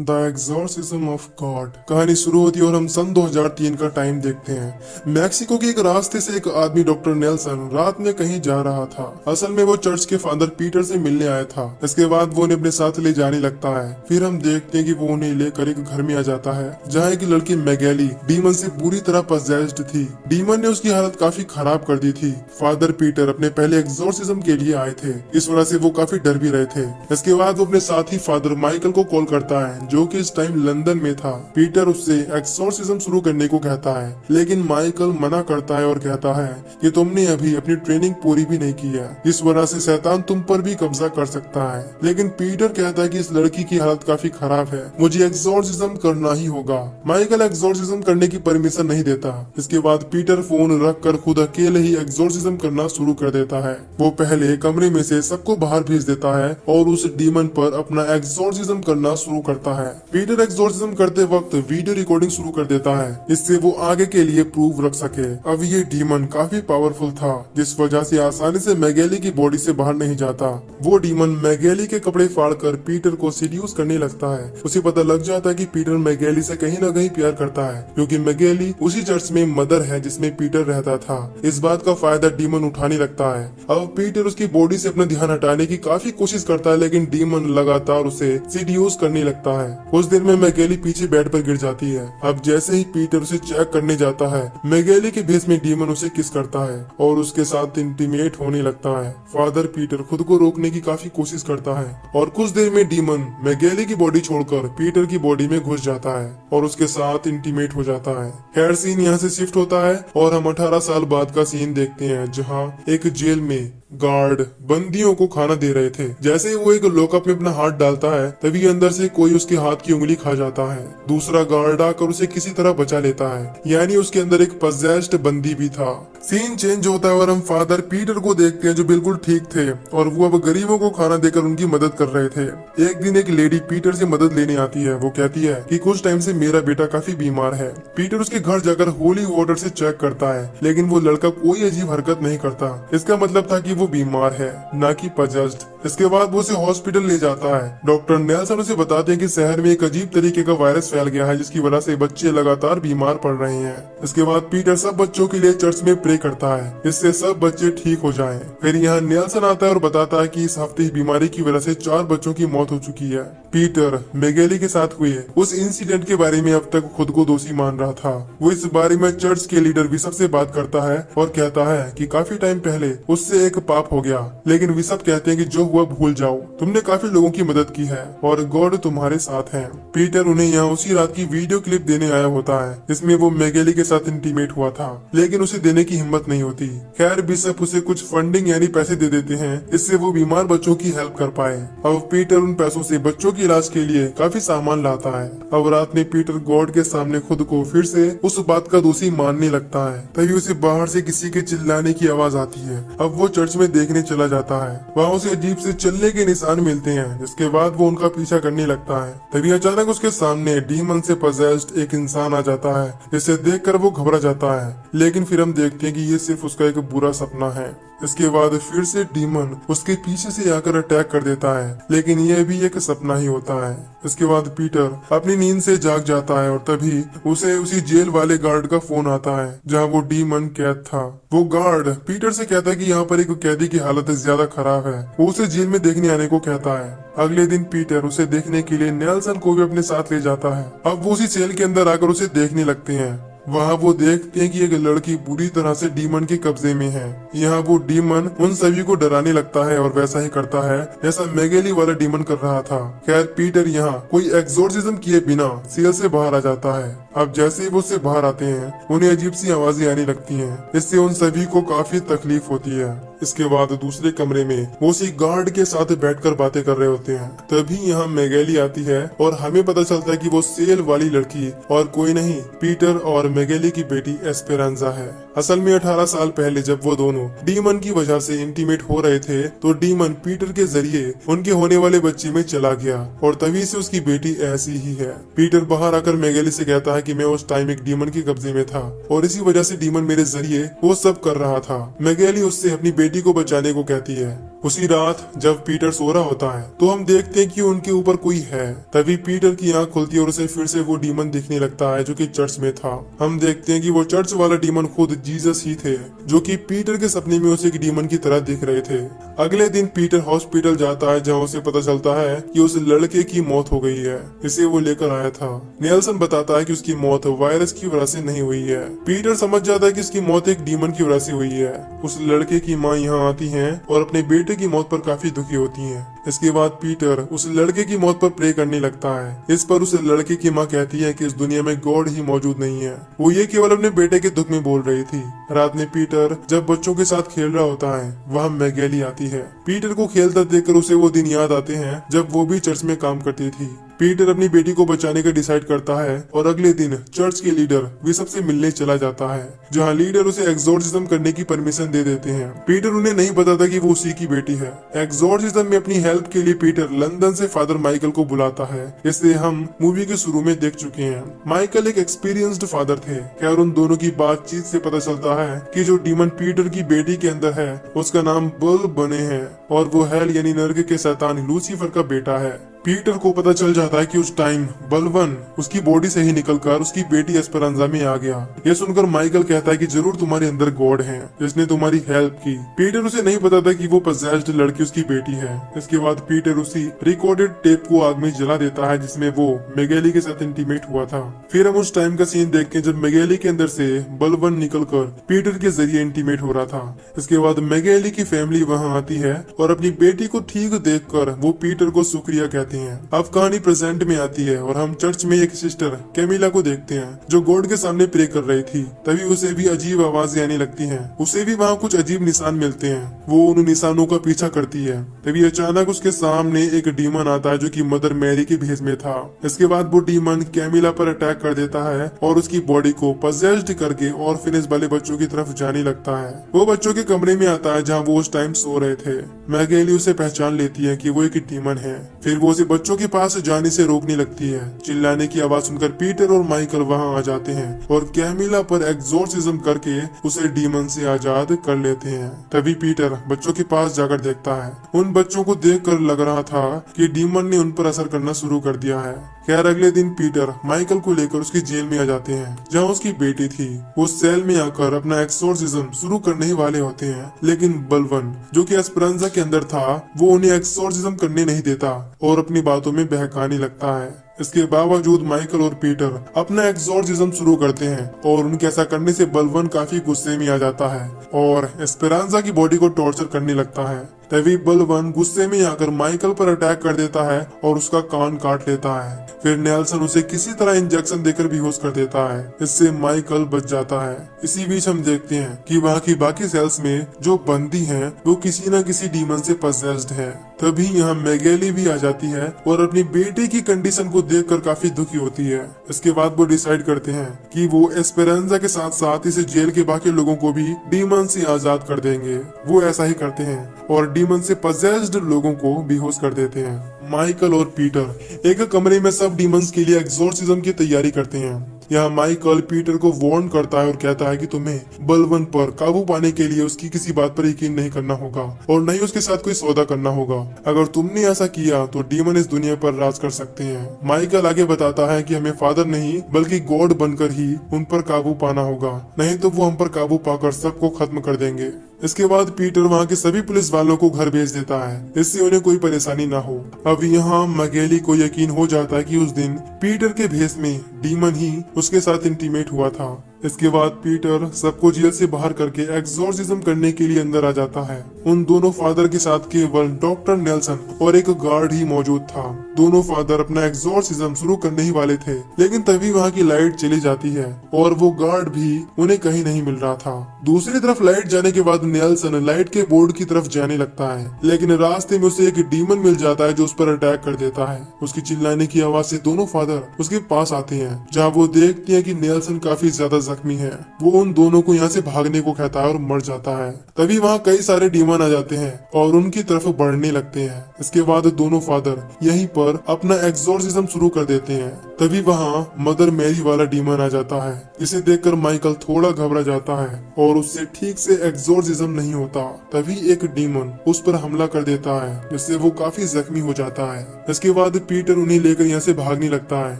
The exorcism of God कहानी शुरू होती है और हम सन 2003 का टाइम देखते हैं। मैक्सिको के एक रास्ते से एक आदमी डॉक्टर नेल्सन रात में कहीं जा रहा था। असल में वो चर्च के फादर पीटर से मिलने आया था। इसके बाद वो उन्हें अपने साथ ले जाने लगता है। फिर हम देखते हैं कि वो उन्हें लेकर एक घर में आ जाता है जहाँ एक लड़की मैगेली डीमन से पूरी तरह पजेस्ड थी। डीमन ने उसकी हालत काफी खराब कर दी थी। फादर पीटर अपने पहले एग्जॉर्सिज्म के लिए आए थे, इस वजह से वो काफी डर भी रहे थे। इसके बाद वो अपने साथी फादर माइकल को कॉल करता है जो कि इस टाइम लंदन में था। पीटर उससे एक्सोर्सिज्म शुरू करने को कहता है, लेकिन माइकल मना करता है और कहता है कि तुमने अभी अपनी ट्रेनिंग पूरी भी नहीं की है, इस वजह से शैतान तुम पर भी कब्जा कर सकता है। लेकिन पीटर कहता है कि इस लड़की की हालत काफी खराब है, मुझे एक्सोर्सिज्म करना ही होगा। माइकल एक्सोर्सिज्म करने की परमिशन नहीं देता। इसके बाद पीटर फोन रख कर खुद अकेले ही एक्सोर्सिज्म करना शुरू कर देता है। वो पहले कमरे में से सबको बाहर भेज देता है और उस डीमन पर अपना एक्सोर्सिज्म करना शुरू करता है। पीटर एक्सोर्सिज्म करते वक्त वीडियो रिकॉर्डिंग शुरू कर देता है, इससे वो आगे के लिए प्रूफ रख सके। अब ये डीमन काफी पावरफुल था, जिस वजह से आसानी से मैगेली की बॉडी से बाहर नहीं जाता। वो डीमन मैगेली के कपड़े फाड़कर पीटर को सीड्यूस करने लगता है। उसे पता लग जाता है कि पीटर मैगेली से कहीं न कहीं प्यार करता है, क्योंकि मैगेली उसी चर्च में मदर है जिसमें पीटर रहता था। इस बात का फायदा डीमन उठाने लगता है। अब पीटर उसकी बॉडी से अपना ध्यान हटाने की काफी कोशिश करता है, लेकिन डीमन लगातार उसे सीड्यूस करने लगता है। कुछ देर में मैगेली पीछे बेड पर गिर जाती है। अब जैसे ही पीटर उसे चेक करने जाता है, मैगेली के भेस में डीमन उसे किस करता है और उसके साथ इंटीमेट होने लगता है। फादर पीटर खुद को रोकने की काफी कोशिश करता है और कुछ देर में डीमन मैगेली की बॉडी छोड़कर पीटर की बॉडी में घुस जाता है और उसके साथ इंटीमेट हो जाता है। खैर सीन यहाँ से शिफ्ट होता है और हम 18 साल बाद का सीन देखते हैं, जहाँ एक जेल में गार्ड बंदियों को खाना दे रहे थे। जैसे ही वो एक लॉकअप में अपना हाथ डालता है, तभी अंदर से कोई उसके हाथ की उंगली खा जाता है। दूसरा गार्ड आकर उसे किसी तरह बचा लेता है, यानी उसके अंदर एक पजेस्ड बंदी भी था। सीन चेंज होता है और हम फादर पीटर को देखते हैं जो बिल्कुल ठीक थे और वो अब गरीबों को खाना देकर उनकी मदद कर रहे थे। एक दिन एक लेडी पीटर से मदद लेने आती है। वो कहती है कि कुछ टाइम से मेरा बेटा काफी बीमार है। पीटर उसके घर जाकर होली वाटर से चेक करता है, लेकिन वो लड़का कोई अजीब हरकत नहीं करता। इसका मतलब था कि वो बीमार है, ना कि पजेस्ड। इसके बाद वो उसे हॉस्पिटल ले जाता है। डॉक्टर नेल्सन उसे बताते हैं कि शहर में एक अजीब तरीके का वायरस फैल गया है, जिसकी वजह से बच्चे लगातार बीमार पड़ रहे हैं। इसके बाद पीटर सब बच्चों के लिए चर्च में प्रे करता है, इससे सब बच्चे ठीक हो जाएं। फिर यहाँ नेल्सन आता है और बताता है कि इस हफ्ते बीमारी की वजह से 4 बच्चों की मौत हो चुकी है। पीटर मैगेली के साथ हुए उस इंसिडेंट के बारे में अब तक खुद को दोषी मान रहा था। वो इस बारे में चर्च के लीडर विशप से बात करता है और कहता है कि काफी टाइम पहले उससे एक पाप हो गया, लेकिन विशप कहते हैं कि जो हुआ भूल जाओ, तुमने काफी लोगों की मदद की है और गॉड तुम्हारे साथ है। पीटर उन्हें यहाँ उसी रात की वीडियो क्लिप देने आया होता है, जिसमें वो मैगेली के साथ इंटीमेट हुआ था, लेकिन उसे देने की हिम्मत नहीं होती। खैर बिशप उसे कुछ फंडिंग यानी पैसे दे देते हैं, इससे वो बीमार बच्चों की हेल्प कर पाए। अब पीटर उन पैसों से बच्चों के इलाज के लिए काफी सामान लाता है। अब रात में पीटर गॉड के सामने खुद को फिर से उस बात का दोषी मानने लगता है। तभी उसे बाहर से किसी के चिल्लाने की आवाज आती है। अब वो चर्च में देखने चला जाता है। वहाँ उसे अजीब से चलने के निशान मिलते हैं, जिसके बाद वो उनका पीछा करने लगता है। तभी अचानक उसके सामने डीमन से पजेस्ड एक इंसान आ जाता है, जिसे देखकर वो घबरा जाता है। लेकिन फिर हम देखते हैं कि ये सिर्फ उसका एक बुरा सपना है। इसके बाद फिर से डीमन उसके पीछे से आकर अटैक कर देता है, लेकिन यह भी एक सपना ही होता है। इसके बाद पीटर अपनी नींद से जाग जाता है और तभी उसे उसी जेल वाले गार्ड का फोन आता है, जहां वो डीमन कैद था। वो गार्ड पीटर से कहता है कि यहाँ पर एक कैदी की हालत ज्यादा खराब है। वो उसे जेल में देखने आने को कहता है। अगले दिन पीटर उसे देखने के लिए नेल्सन को भी अपने साथ ले जाता है। अब वो उसी सेल के अंदर आकर उसे देखने लगते हैं। वहाँ वो देखते हैं कि एक लड़की बुरी तरह से डीमन के कब्जे में है। यहाँ वो डीमन उन सभी को डराने लगता है और वैसा ही करता है जैसा मैगेली वाला डीमन कर रहा था। खैर पीटर यहाँ कोई एक्सोर्सिज्म किए बिना सेल से बाहर आ जाता है। अब जैसे ही वो उससे बाहर आते हैं, उन्हें अजीब सी आवाजें आने लगती हैं। इससे उन सभी को काफी तकलीफ होती है। इसके बाद दूसरे कमरे में वो उसी गार्ड के साथ बैठकर बातें कर रहे होते हैं। तभी यहाँ मैगेली आती है और हमें पता चलता है कि वो सेल वाली लड़की और कोई नहीं, पीटर और मैगेली की बेटी एस्पेरांजा है। असल में 18 साल पहले जब वो दोनों डीमन की वजह से इंटीमेट हो रहे थे, तो डीमन पीटर के जरिए उनके होने वाले बच्चे में चला गया और तभी से उसकी बेटी ऐसी ही है। पीटर बाहर आकर मैगेली से कहता है कि मैं उस टाइम एक डीमन के कब्जे में था और इसी वजह से डीमन मेरे जरिए वो सब कर रहा था। मैगेली उससे अपनी बेटी बेटी को बचाने को कहती है। उसी रात जब पीटर सो रहा होता है तो हम देखते हैं कि उनके ऊपर कोई है। तभी पीटर की आंख खुलती है और उसे फिर से वो डीमन दिखने लगता है जो कि चर्च में था। हम देखते हैं कि वो चर्च वाला डीमन खुद जीसस ही थे, जो कि पीटर के सपने में उसे एक डीमन की तरह दिख रहे थे। अगले दिन पीटर हॉस्पिटल जाता है जहाँ उसे पता चलता है कि उस लड़के की मौत हो गई है, इसे वो लेकर आया था। नेल्सन बताता है कि उसकी मौत वायरस की वजह से नहीं हुई है। पीटर समझ जाता है कि इसकी मौत एक डीमन की वजह से हुई है। उस लड़के की माँ यहाँ आती है और अपने बेटे की मौत पर काफी दुखी होती है। इसके बाद पीटर उस लड़के की मौत पर प्रे करने लगता है। इस पर उस लड़के की माँ कहती है कि इस दुनिया में गॉड ही मौजूद नहीं है, वो ये केवल अपने बेटे के दुख में बोल रही थी। रात में पीटर जब बच्चों के साथ खेल रहा होता है वहाँ मैगेली आती है। पीटर को खेलता देखकर उसे वो दिन याद आते हैं जब वो भी चर्च में काम करती थी। पीटर अपनी बेटी को बचाने का डिसाइड करता है और अगले दिन चर्च के लीडर बिशप से मिलने चला जाता है, जहां लीडर उसे एक्सोर्सिज्म करने की परमिशन दे देते हैं। पीटर उन्हें नहीं बताता कि वो उसी की बेटी है। एक्सोर्सिज्म में अपनी हेल्प के लिए पीटर लंदन से फादर माइकल को बुलाता है, जिसे हम मूवी के शुरू में देख चुके हैं। माइकल एक एक्सपीरियंस्ड फादर थे। खैर उन दोनों की बातचीत से पता चलता है कि जो डीमन पीटर की बेटी के अंदर है उसका नाम बल बने है और वो हेल यानी नर्क के शैतान लूसीफर का बेटा है। पीटर को पता चल जाता है कि उस टाइम बलवन उसकी बॉडी से ही निकलकर उसकी बेटी एस्परांजा में आ गया। यह सुनकर माइकल कहता है कि जरूर तुम्हारे अंदर गॉड है जिसने तुम्हारी हेल्प की। पीटर उसे नहीं बताता कि वो पजेस्ड लड़की उसकी बेटी है। इसके बाद पीटर उसी रिकॉर्डेड टेप को आग में जला देता है जिसमें वो मैगेली के साथ इंटीमेट हुआ था। फिर हम उस टाइम का सीन देखते हैं जब मैगेली के अंदर से बलवन निकलकर पीटर के जरिए इंटीमेट हो रहा था। इसके बाद मैगेली की फैमिली वहाँ आती है और अपनी बेटी को ठीक देखकर वो पीटर को शुक्रिया कहते हैं। अब कहानी प्रेजेंट में आती है और हम चर्च में एक सिस्टर कैमिला को देखते हैं जो गॉड के सामने प्रे कर रही थी। तभी उसे भी अजीब आवाजें आने लगती हैं। उसे भी वहाँ कुछ अजीब निशान मिलते हैं। वो उन निशानों का पीछा करती है। तभी अचानक उसके सामने एक डीमन आता है जो कि मदर मैरी के भेष में था। इसके बाद वो डीमन कैमिला पर अटैक कर देता है और उसकी बॉडी को पजेस्ड करके ऑर्फनेज वाले बच्चों की तरफ जाने लगता है। वो बच्चों के कमरे में आता है जहाँ वो उस टाइम सो रहे थे। मैगेली उसे पहचान लेती है कि वो एक डीमन है। फिर वो उसे बच्चों के पास जाने से रोकने लगती है। चिल्लाने की आवाज सुनकर पीटर और माइकल वहां आ जाते हैं और कैमिला पर एक्सोर्सिज्म करके उसे डीमन से आजाद कर लेते हैं। तभी पीटर बच्चों के पास जाकर देखता है। उन बच्चों को देखकर लग रहा था कि डीमन ने उन पर असर करना शुरू कर दिया है। खैर अगले दिन पीटर माइकल को लेकर उसकी जेल में आ जाते हैं जहाँ उसकी बेटी थी। वो सेल में आकर अपना एक्सोर्सिज्म शुरू करने ही वाले होते हैं, लेकिन बलवन जो कि एस्परांजा के अंदर था वो उन्हें एक्सोर्सिज्म करने नहीं देता और अपनी बातों में बहकाने लगता है। इसके बावजूद माइकल और पीटर अपना एक्सोर्सिज्म शुरू करते हैं और उनके ऐसा करने से बलवन काफी गुस्से में आ जाता है और एस्परांजा की बॉडी को टॉर्चर करने लगता है। तभी बलवन गुस्से में आकर माइकल पर अटैक कर देता है और उसका कान काट लेता है। फिर नेल्सन उसे किसी तरह इंजेक्शन देकर बेहोश कर देता है। इससे माइकल बच जाता है। इसी बीच हम देखते हैं कि वहाँ की बाकी सेल्स में जो बंदी हैं वो किसी न किसी डीमन से पजेस्ड है। तभी यहाँ मैगेली भी आ जाती है और अपनी बेटे की कंडीशन को देखकर काफी दुखी होती है। इसके बाद वो डिसाइड करते हैं कि वो एस्पेरेंजा के साथ साथ इस जेल के बाकी लोगों को भी डीमन से आजाद कर देंगे। वो ऐसा ही करते हैं और डीमन से पजेस्ड लोगों को बेहोश कर देते हैं। माइकल और पीटर एक कमरे में सब डीमंस के लिए एक्सोर्सिज्म की तैयारी करते हैं। यहाँ माइकल पीटर को वार्न करता है और कहता है कि तुम्हें बलवन पर काबू पाने के लिए उसकी किसी बात पर यकीन नहीं करना होगा और न ही उसके साथ कोई सौदा करना होगा। अगर तुमने ऐसा किया तो डीमन इस दुनिया पर राज कर सकते हैं। माइकल आगे बताता है कि हमें फादर नहीं बल्कि गॉड बनकर ही उन पर काबू पाना होगा, नहीं तो वो हम पर काबू पाकर सबको खत्म कर देंगे। इसके बाद पीटर वहाँ के सभी पुलिस वालों को घर भेज देता है, इससे उन्हें कोई परेशानी ना हो। अब यहाँ मैगेली को यकीन हो जाता है कि उस दिन पीटर के भेष में डीमन ही उसके साथ इंटीमेट हुआ था। इसके बाद पीटर सबको जेल से बाहर करके एक्सोर्सिज्म करने के लिए अंदर आ जाता है। उन दोनों फादर के साथ केवल डॉक्टर नेल्सन और एक गार्ड ही मौजूद था। दोनों फादर अपना एक्सोर्सिज्म शुरू करने ही वाले थे, लेकिन तभी वहाँ की लाइट चली जाती है और वो गार्ड भी उन्हें कहीं नहीं मिल रहा था। दूसरी तरफ लाइट जाने के बाद नेल्सन लाइट के बोर्ड की तरफ जाने लगता है, लेकिन रास्ते में उसे एक डीमन मिल जाता है जो उस पर अटैक कर देता है। उसकी चिल्लाने की आवाज से दोनों फादर उसके पास आते हैं, जहाँ वो देखते हैं कि नेल्सन काफी ज्यादा जख्मी है। वो उन दोनों को यहाँ से भागने को कहता है और मर जाता है। तभी वहाँ कई सारे डीमन आ जाते हैं और उनकी तरफ बढ़ने लगते हैं। इसके बाद दोनों फादर यहीं पर अपना एक्सोर्सिज्म शुरू कर देते हैं। तभी वहाँ मदर मैरी वाला डीमन आ जाता है, जिसे देखकर माइकल थोड़ा घबरा जाता है और उससे ठीक से एग्जॉर्सिज्म नहीं होता। तभी एक डीमन उस पर हमला कर देता है, जिससे वो काफी जख्मी हो जाता है। इसके बाद पीटर उन्हें लेकर यहाँ से भागने लगता है।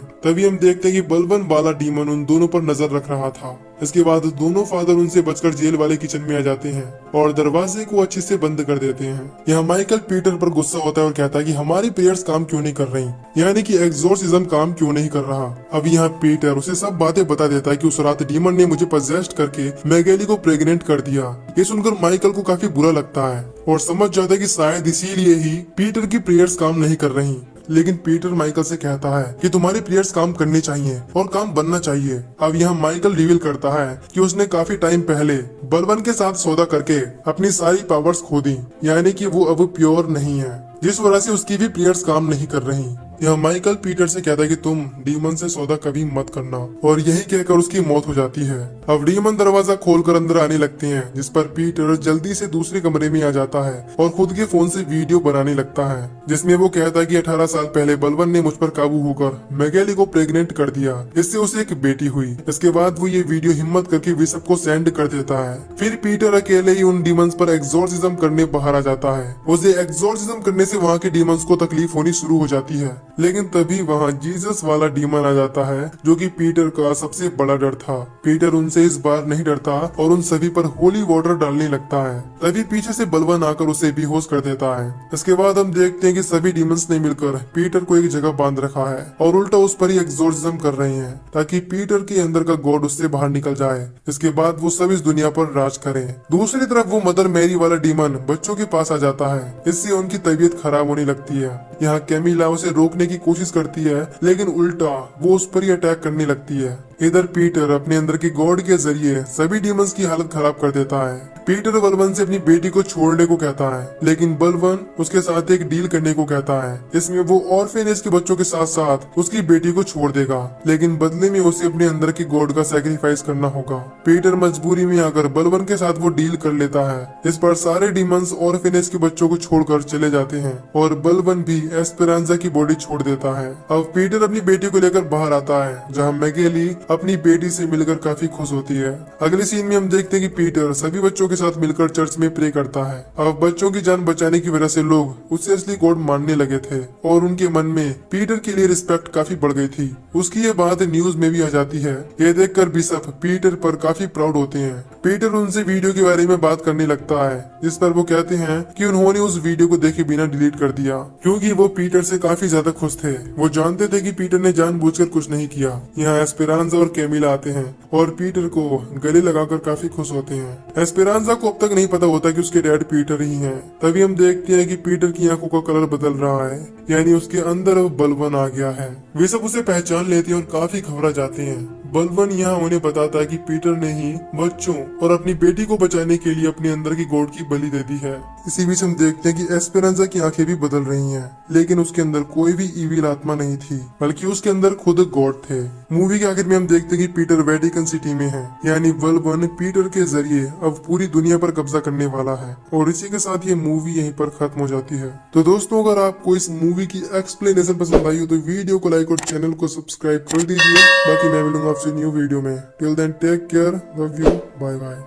तभी हम देखते हैं कि बलवन वाला डीमन उन दोनों पर नजर रख रहा था। इसके बाद दोनों फादर उनसे बचकर जेल वाले किचन में आ जाते हैं और दरवाजे को अच्छे से बंद कर देते हैं। यहाँ माइकल पीटर पर गुस्सा होता है और कहता है कि हमारी प्रेयर्स काम क्यों नहीं कर रही, यानी कि एग्जॉर्सिज्म काम क्यों नहीं कर रहा। अब यहाँ पीटर उसे सब बातें बता देता है कि उस रात डीमन ने मुझे पजेस्ट करके मैगेली को प्रेग्नेंट कर दिया। ये सुनकर माइकल को काफी बुरा लगता है और समझ जाता है कि शायद इसीलिए ही पीटर की प्रेयर्स काम नहीं कर रही। लेकिन पीटर माइकल से कहता है कि तुम्हारी प्रेयर्स काम करनी चाहिए और काम बनना चाहिए। अब यहाँ माइकल रिवील करता है कि उसने काफी टाइम पहले बलवन के साथ सौदा करके अपनी सारी पावर्स खो दी, यानी कि वो अब प्योर नहीं है, जिस वजह से उसकी भी प्रेयर्स काम नहीं कर रही। यह माइकल पीटर से कहता है कि तुम डीमन से सौदा कभी मत करना, और यही कहकर उसकी मौत हो जाती है। अब डीमन दरवाजा खोलकर अंदर आने लगते हैं, जिस पर पीटर जल्दी से दूसरे कमरे में आ जाता है और खुद के फोन से वीडियो बनाने लगता है, जिसमें वो कहता है कि 18 साल पहले बलवन ने मुझ पर काबू होकर मैगेली को प्रेग्नेंट कर दिया, इससे उसे एक बेटी हुई। इसके बाद वो ये वीडियो हिम्मत करके विशप को सेंड कर देता है। फिर पीटर अकेले ही उन डीमंस पर एग्जॉर्सिज्म करने बाहर आ जाता है। उसे एग्जॉर्सिज्म करने से वहाँ के डीमंस को तकलीफ होनी शुरू हो जाती है, लेकिन तभी वहाँ जीसस वाला डीमन आ जाता है, जो कि पीटर का सबसे बड़ा डर था। पीटर उनसे इस बार नहीं डरता और उन सभी पर होली वाटर डालने लगता है। तभी पीछे से बलवन आकर उसे बेहोश कर देता है। इसके बाद हम देखते हैं कि सभी डीमंस ने मिलकर पीटर को एक जगह बांध रखा है और उल्टा उस पर ही एग्जॉर्सिज्म कर रहे हैं, ताकि पीटर के अंदर का गॉड उससे बाहर निकल जाए। इसके बाद वो सब इस दुनिया पर राज करें। दूसरी तरफ वो मदर मैरी वाला डीमन बच्चों के पास आ जाता है, इससे उनकी तबीयत खराब होने लगती है। यहाँ कैमिला उसे रोकने की कोशिश करती है, लेकिन उल्टा वो उस पर ही अटैक करने लगती है। इधर पीटर अपने अंदर की गॉड के जरिए सभी डीमंस की हालत खराब कर देता है। पीटर बलवन से अपनी बेटी को छोड़ने को कहता है, लेकिन बलवन उसके साथ एक डील करने को कहता है, इसमें वो ऑर्फेनेज के बच्चों के साथ साथ उसकी बेटी को छोड़ देगा, लेकिन बदले में उसे अपने अंदर की गॉड का सैक्रिफाइस करना होगा। पीटर मजबूरी में आकर बलवन के साथ वो डील कर लेता है। इस पर सारे डीमंस ऑर्फेनेज के बच्चों को छोड़कर चले जाते हैं और बलवन भी एस्पेरांजा की बॉडी छोड़ देता है। अब पीटर अपनी बेटी को लेकर बाहर आता है, जहाँ मैगेली अपनी बेटी से मिलकर काफी खुश होती है। अगले सीन में हम देखते हैं कि पीटर सभी बच्चों के साथ मिलकर चर्च में प्रे करता है। अब बच्चों की जान बचाने की वजह से लोग उसे असली गॉड मानने लगे थे और उनके मन में पीटर के लिए रिस्पेक्ट काफी बढ़ गई थी। उसकी ये बात न्यूज में भी आ जाती है। ये देखकर बिशप पीटर पर काफी प्राउड होते हैं। पीटर उनसे वीडियो के बारे में बात करने लगता है, जिस पर वो कहते हैं कि उन्होंने उस वीडियो को देखे बिना डिलीट कर दिया, क्योंकि वो पीटर से काफी ज्यादा खुश थे। वो जानते थे कि पीटर ने जानबूझकर कुछ नहीं किया। यहाँ एस्पेरांजा और कैमिला आते हैं और पीटर को गले लगाकर काफी खुश होते हैं। एस्पेरांजा को अब तक नहीं पता होता कि उसके डैड पीटर ही हैं। तभी हम देखते हैं कि पीटर की आंखों का कलर बदल रहा है, यानी उसके अंदर अब बलवन आ गया है। वे सब उसे पहचान लेते हैं और काफी घबरा जाते हैं। बलवन यहाँ उन्हें बताता है कि पीटर ने ही बच्चों और अपनी बेटी को बचाने के लिए अपने अंदर की गॉड की बलि दे दी है। इसी बीच हम देखते हैं कि एस्पेरांजा की आंखें भी बदल रही हैं, लेकिन उसके अंदर कोई भी इविल आत्मा नहीं थी, बल्कि उसके अंदर खुद गॉड थे। मूवी के आखिर में हम देखते हैं कि पीटर वेटिकन सिटी में है, यानी बलवन पीटर के जरिए अब पूरी दुनिया पर कब्जा करने वाला है। और इसी के साथ ये मूवी यहीं पर खत्म हो जाती है। तो दोस्तों, अगर आपको इस मूवी की एक्सप्लेनेशन पसंद आई हो तो वीडियो को लाइक और चैनल को सब्सक्राइब कर दीजिए। बाकी मैं मिलूंगा आपसे न्यू वीडियो में। Till then take care, love you, bye bye.